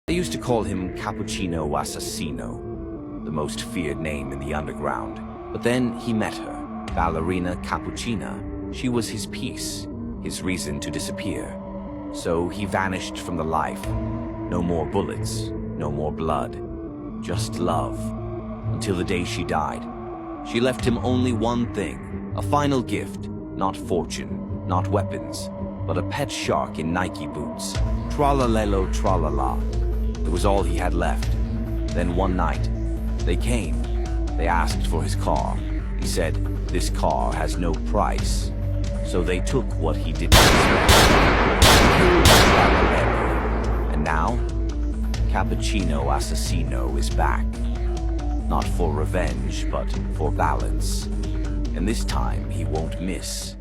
They used to call him Cappuccino Assassino, the most feared name in the underground. But then he met her, ballerina Cappuccina. She was his peace, his reason to disappear. So he vanished from the life. No more bullets, no more blood, just love. Until the day she died. She left him only one thing, a final gift, not fortune, not weapons, but a pet shark in Nike boots. Tralalelo tralala. It was all he had left. Then one night, they came. They asked for his car. He said, "This car has no price." So they took what he didn't expect. And now, Cappuccino Assassino is back. Not for revenge, but for balance. And this time he won't miss.